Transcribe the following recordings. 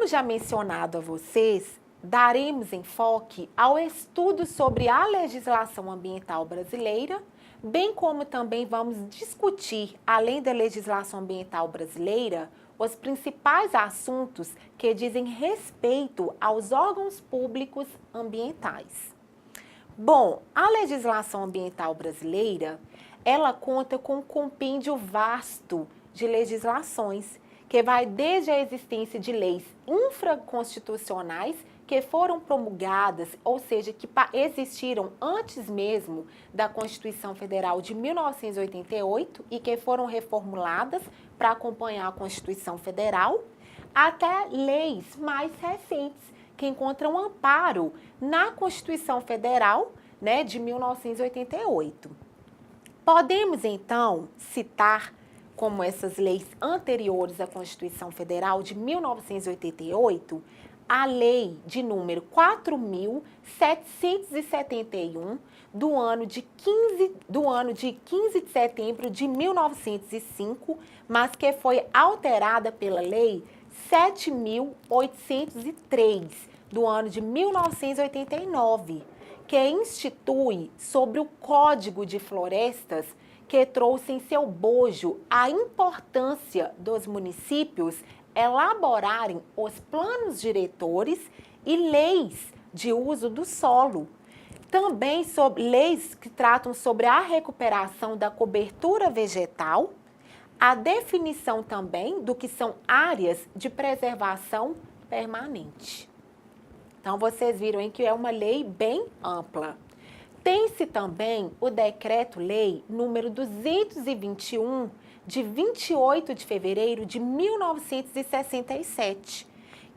Como já mencionado a vocês, daremos enfoque ao estudo sobre a legislação ambiental brasileira, bem como também vamos discutir, além da legislação ambiental brasileira, os principais assuntos que dizem respeito aos órgãos públicos ambientais. Bom, a legislação ambiental brasileira, ela conta com um compêndio vasto de legislações, que vai desde a existência de leis infraconstitucionais que foram promulgadas, ou seja, que existiram antes mesmo da Constituição Federal de 1988 e que foram reformuladas para acompanhar a Constituição Federal, até leis mais recentes, que encontram amparo na Constituição Federal, né, de 1988. Podemos, então, citar como essas leis anteriores à Constituição Federal de 1988, a lei de número 4.771 do ano de 15 de setembro de 1905, mas que foi alterada pela lei 7.803 do ano de 1989, que institui sobre o Código de Florestas, que trouxe em seu bojo a importância dos municípios elaborarem os planos diretores e leis de uso do solo. Também sobre leis que tratam sobre a recuperação da cobertura vegetal, a definição também do que são áreas de preservação permanente. Então, vocês viram aí que é uma lei bem ampla. Tem-se também o Decreto-Lei número 221, de 28 de fevereiro de 1967,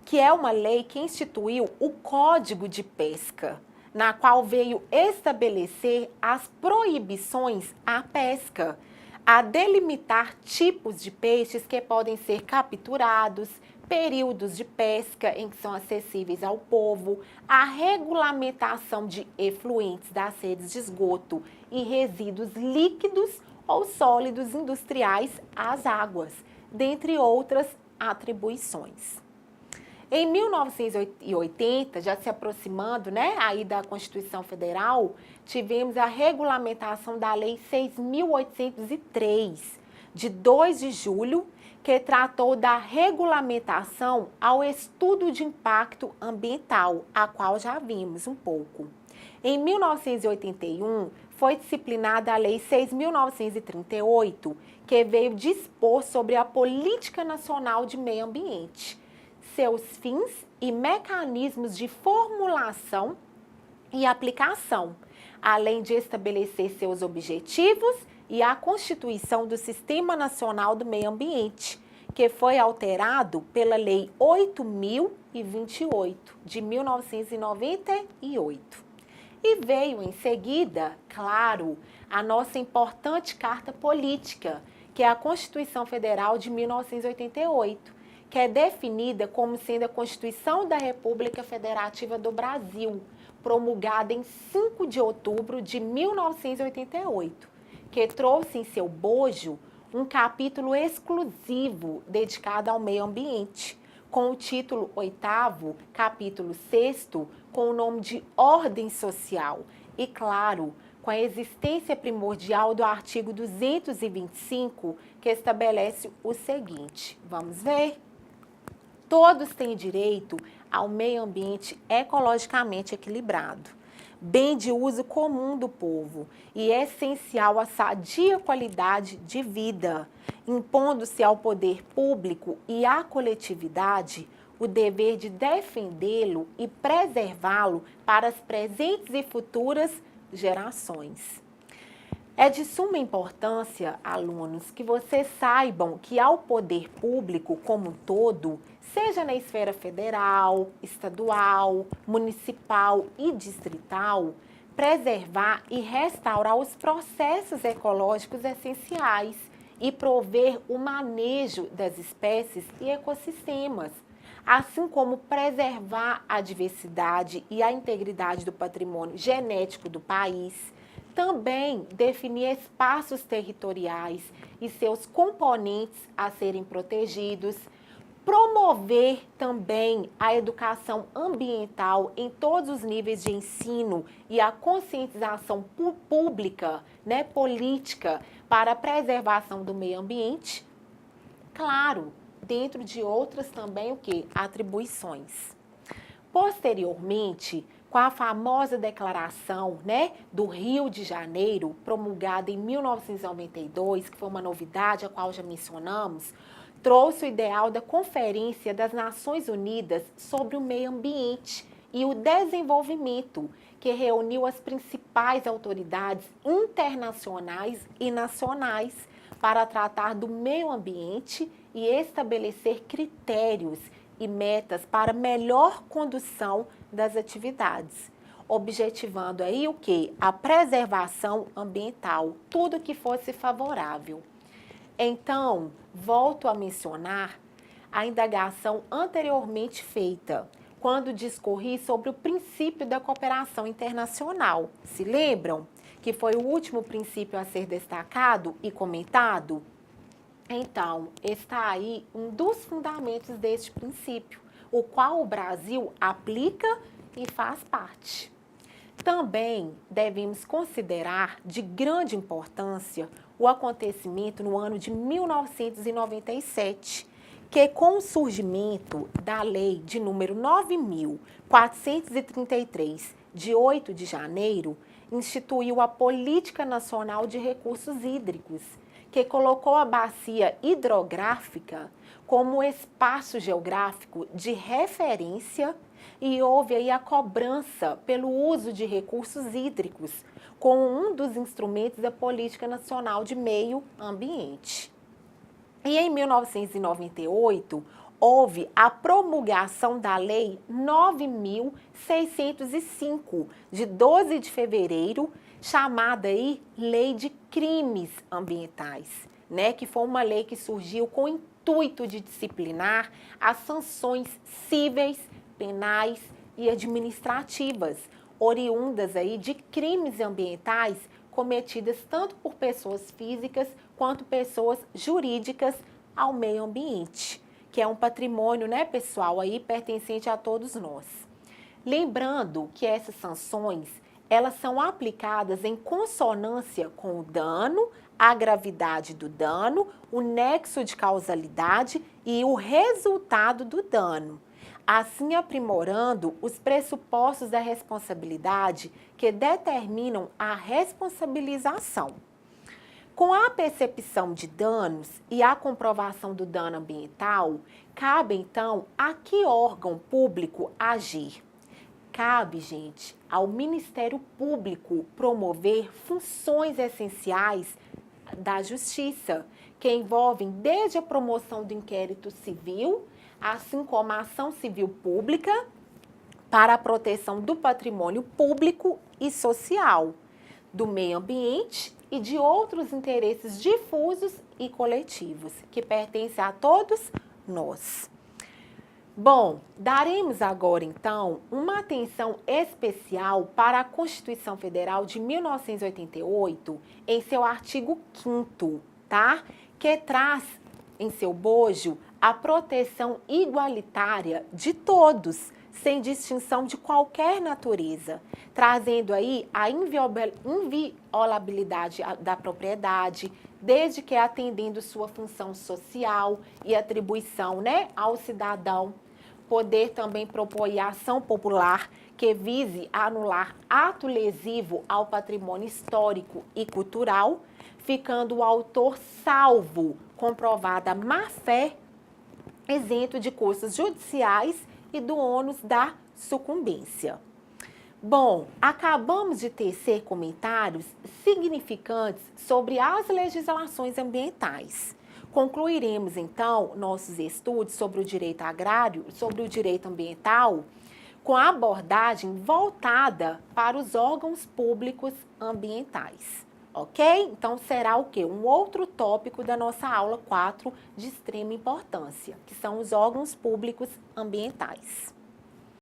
que é uma lei que instituiu o Código de Pesca, na qual veio estabelecer as proibições à pesca, a delimitar tipos de peixes que podem ser capturados, períodos de pesca em que são acessíveis ao povo, a regulamentação de efluentes das redes de esgoto e resíduos líquidos ou sólidos industriais às águas, dentre outras atribuições. Em 1980, já se aproximando, né, aí da Constituição Federal, tivemos a regulamentação da Lei 6.803, de 2 de julho, que tratou da regulamentação ao estudo de impacto ambiental, a qual já vimos um pouco. Em 1981, foi disciplinada a Lei 6.938, que veio dispor sobre a Política Nacional de Meio Ambiente, seus fins e mecanismos de formulação e aplicação, além de estabelecer seus objetivos e a constituição do Sistema Nacional do Meio Ambiente, que foi alterado pela Lei 8.028, de 1998. E veio em seguida, claro, a nossa importante Carta Política, que é a Constituição Federal de 1988, que é definida como sendo a Constituição da República Federativa do Brasil, promulgada em 5 de outubro de 1988, que trouxe em seu bojo um capítulo exclusivo dedicado ao meio ambiente, com o título 8º, capítulo 6º, com o nome de Ordem Social e, claro, com a existência primordial do artigo 225, que estabelece o seguinte. Vamos ver? Todos têm direito ao meio ambiente ecologicamente equilibrado, bem de uso comum do povo e é essencial à sadia qualidade de vida, impondo-se ao poder público e à coletividade o dever de defendê-lo e preservá-lo para as presentes e futuras gerações. É de suma importância, alunos, que vocês saibam que ao poder público como um todo, seja na esfera federal, estadual, municipal e distrital, preservar e restaurar os processos ecológicos essenciais e prover o manejo das espécies e ecossistemas, assim como preservar a diversidade e a integridade do patrimônio genético do país. Também definir espaços territoriais e seus componentes a serem protegidos, Promover também a educação ambiental em todos os níveis de ensino e a conscientização pública, né, política, para a preservação do meio ambiente. Claro, dentro de outras também o quê? Atribuições. Posteriormente, com a famosa declaração, né, do Rio de Janeiro, promulgada em 1992, que foi uma novidade, a qual já mencionamos, trouxe o ideal da Conferência das Nações Unidas sobre o Meio Ambiente e o Desenvolvimento, que reuniu as principais autoridades internacionais e nacionais para tratar do meio ambiente e estabelecer critérios e metas para melhor condução das atividades, objetivando aí o quê? A preservação ambiental, tudo que fosse favorável. Então, volto a mencionar a indagação anteriormente feita, quando discorri sobre o princípio da cooperação internacional. Se lembram? Que foi o último princípio a ser destacado e comentado? Então, está aí um dos fundamentos deste princípio, o qual o Brasil aplica e faz parte. Também devemos considerar de grande importância o acontecimento no ano de 1997, que com o surgimento da lei de número 9.433, de 8 de janeiro, instituiu a Política Nacional de Recursos Hídricos, que colocou a bacia hidrográfica como espaço geográfico de referência e houve aí a cobrança pelo uso de recursos hídricos como um dos instrumentos da Política Nacional de Meio Ambiente. E em 1998, houve a promulgação da Lei 9.605, de 12 de fevereiro, chamada aí Lei de Crimes Ambientais, né? Que foi uma lei que surgiu com o intuito de disciplinar as sanções cíveis, penais e administrativas, oriundas aí de crimes ambientais cometidas tanto por pessoas físicas quanto pessoas jurídicas ao meio ambiente, que é um patrimônio, né, pessoal, aí pertencente a todos nós. Lembrando que essas sanções, elas são aplicadas em consonância com o dano, a gravidade do dano, o nexo de causalidade e o resultado do dano, assim aprimorando os pressupostos da responsabilidade que determinam a responsabilização. Com a percepção de danos e a comprovação do dano ambiental, cabe então a que órgão público agir? Cabe, gente, ao Ministério Público promover funções essenciais da Justiça, que envolvem desde a promoção do inquérito civil, assim como a ação civil pública para a proteção do patrimônio público e social, do meio ambiente e de outros interesses difusos e coletivos, que pertencem a todos nós. Bom, daremos agora, então, uma atenção especial para a Constituição Federal de 1988, em seu artigo 5º, tá? Que traz em seu bojo a proteção igualitária de todos, sem distinção de qualquer natureza, trazendo aí a inviolabilidade da propriedade, desde que atendendo sua função social e atribuição, né, ao cidadão. Poder também propor ação popular que vise anular ato lesivo ao patrimônio histórico e cultural, ficando o autor salvo, comprovada má-fé, isento de custos judiciais e do ônus da sucumbência. Bom, acabamos de tecer comentários significantes sobre as legislações ambientais. Concluiremos, então, nossos estudos sobre o direito agrário, sobre o direito ambiental, com a abordagem voltada para os órgãos públicos ambientais. Ok? Então, será o quê? Um outro tópico da nossa aula 4 de extrema importância, que são os órgãos públicos ambientais.